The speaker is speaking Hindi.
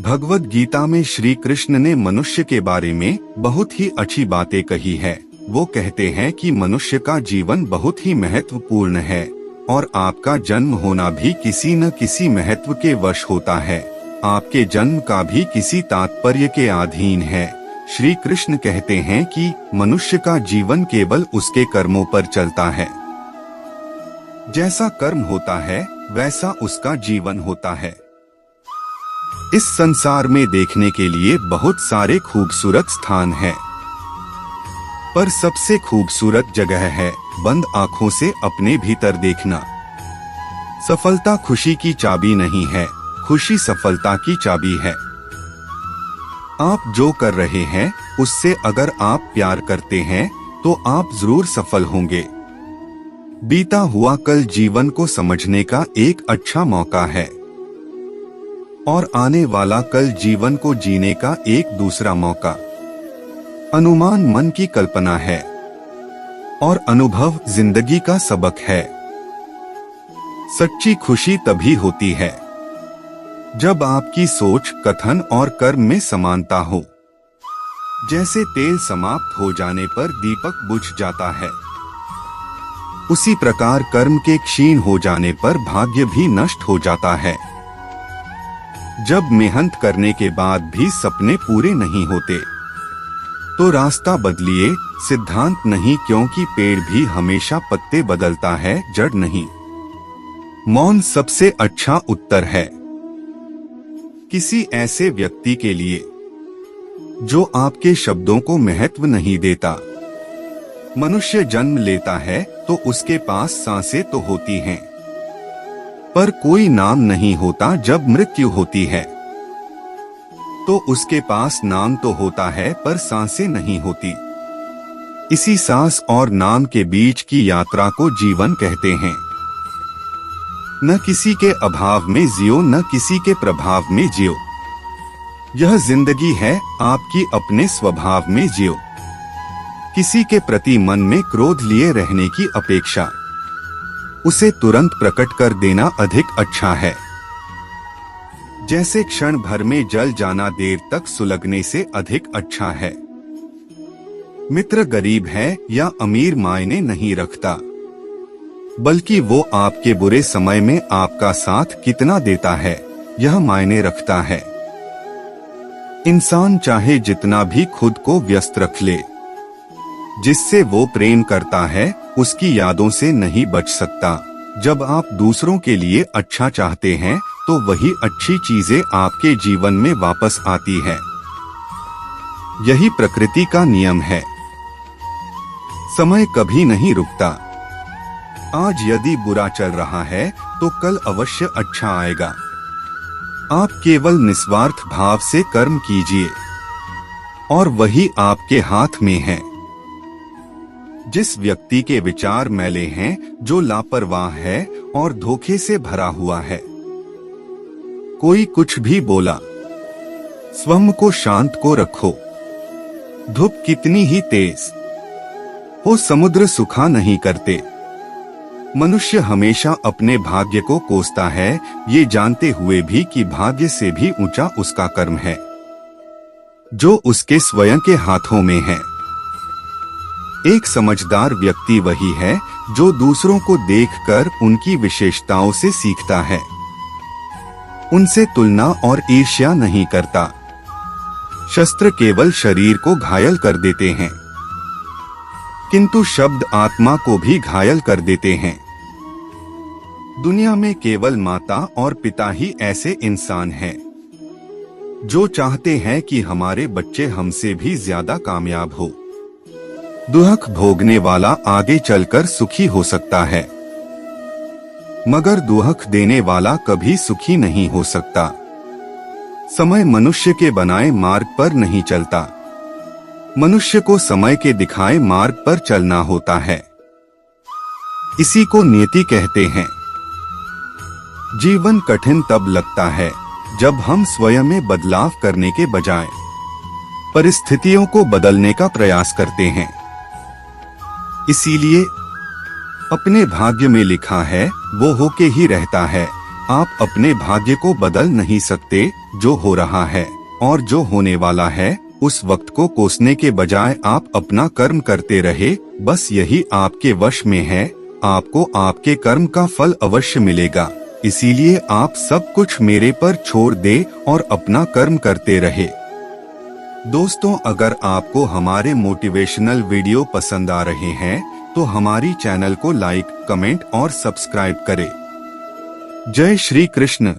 भगवद गीता में श्री कृष्ण ने मनुष्य के बारे में बहुत ही अच्छी बातें कही है। वो कहते हैं कि मनुष्य का जीवन बहुत ही महत्वपूर्ण है और आपका जन्म होना भी किसी न किसी महत्व के वश होता है। आपके जन्म का भी किसी तात्पर्य के अधीन है। श्री कृष्ण कहते हैं कि मनुष्य का जीवन केवल उसके कर्मों पर चलता है। जैसा कर्म होता है वैसा उसका जीवन होता है। इस संसार में देखने के लिए बहुत सारे खूबसूरत स्थान हैं, पर सबसे खूबसूरत जगह है बंद आंखों से अपने भीतर देखना। सफलता खुशी की चाबी नहीं है, खुशी सफलता की चाबी है। आप जो कर रहे हैं उससे अगर आप प्यार करते हैं तो आप जरूर सफल होंगे। बीता हुआ कल जीवन को समझने का एक अच्छा मौका है और आने वाला कल जीवन को जीने का एक दूसरा मौका। अनुमान मन की कल्पना है और अनुभव जिंदगी का सबक है। सच्ची खुशी तभी होती है जब आपकी सोच, कथन और कर्म में समानता हो। जैसे तेल समाप्त हो जाने पर दीपक बुझ जाता है, उसी प्रकार कर्म के क्षीण हो जाने पर भाग्य भी नष्ट हो जाता है। जब मेहनत करने के बाद भी सपने पूरे नहीं होते तो रास्ता बदलिए, सिद्धांत नहीं, क्योंकि पेड़ भी हमेशा पत्ते बदलता है, जड़ नहीं। मौन सबसे अच्छा उत्तर है किसी ऐसे व्यक्ति के लिए जो आपके शब्दों को महत्व नहीं देता। मनुष्य जन्म लेता है तो उसके पास सांसें तो होती हैं, पर कोई नाम नहीं होता। जब मृत्यु होती है तो उसके पास नाम तो होता है पर सांसें नहीं होती। इसी सांस और नाम के बीच की यात्रा को जीवन कहते हैं। न किसी के अभाव में जियो, न किसी के प्रभाव में जियो। यह जिंदगी है आपकी, अपने स्वभाव में जियो। किसी के प्रति मन में क्रोध लिए रहने की अपेक्षा उसे तुरंत प्रकट कर देना अधिक अच्छा है। जैसे क्षण भर में जल जाना देर तक सुलगने से अधिक अच्छा है। मित्र गरीब है या अमीर मायने नहीं रखता, बल्कि वो आपके बुरे समय में आपका साथ कितना देता है यह मायने रखता है। इंसान चाहे जितना भी खुद को व्यस्त रख ले, जिससे वो प्रेम करता है उसकी यादों से नहीं बच सकता। जब आप दूसरों के लिए अच्छा चाहते हैं तो वही अच्छी चीजें आपके जीवन में वापस आती है। यही प्रकृति का नियम है। समय कभी नहीं रुकता। आज यदि बुरा चल रहा है तो कल अवश्य अच्छा आएगा। आप केवल निस्वार्थ भाव से कर्म कीजिए और वही आपके हाथ में है। जिस व्यक्ति के विचार मैले हैं, जो लापरवाह है और धोखे से भरा हुआ है, कोई कुछ भी बोला, स्वयं को शांत को रखो। धूप कितनी ही तेज हो, समुद्र सुखा नहीं करते। मनुष्य हमेशा अपने भाग्य को कोसता है, ये जानते हुए भी कि भाग्य से भी ऊंचा उसका कर्म है जो उसके स्वयं के हाथों में है। एक समझदार व्यक्ति वही है जो दूसरों को देखकर उनकी विशेषताओं से सीखता है, उनसे तुलना और ईर्ष्या नहीं करता। शस्त्र केवल शरीर को घायल कर देते हैं, किंतु शब्द आत्मा को भी घायल कर देते हैं। दुनिया में केवल माता और पिता ही ऐसे इंसान हैं जो चाहते हैं कि हमारे बच्चे हमसे भी ज्यादा कामयाब हो। दुख भोगने वाला आगे चलकर सुखी हो सकता है, मगर दुख देने वाला कभी सुखी नहीं हो सकता। समय मनुष्य के बनाए मार्ग पर नहीं चलता, मनुष्य को समय के दिखाए मार्ग पर चलना होता है। इसी को नियति कहते हैं। जीवन कठिन तब लगता है जब हम स्वयं में बदलाव करने के बजाय परिस्थितियों को बदलने का प्रयास करते हैं। इसीलिए अपने भाग्य में लिखा है वो होके ही रहता है। आप अपने भाग्य को बदल नहीं सकते। जो हो रहा है और जो होने वाला है, उस वक्त को कोसने के बजाय आप अपना कर्म करते रहे, बस यही आपके वश में है। आपको आपके कर्म का फल अवश्य मिलेगा। इसीलिए आप सब कुछ मेरे पर छोड़ दे और अपना कर्म करते रहे। दोस्तों, अगर आपको हमारे मोटिवेशनल वीडियो पसंद आ रहे हैं तो हमारी चैनल को लाइक, कमेंट और सब्सक्राइब करें। जय श्री कृष्ण।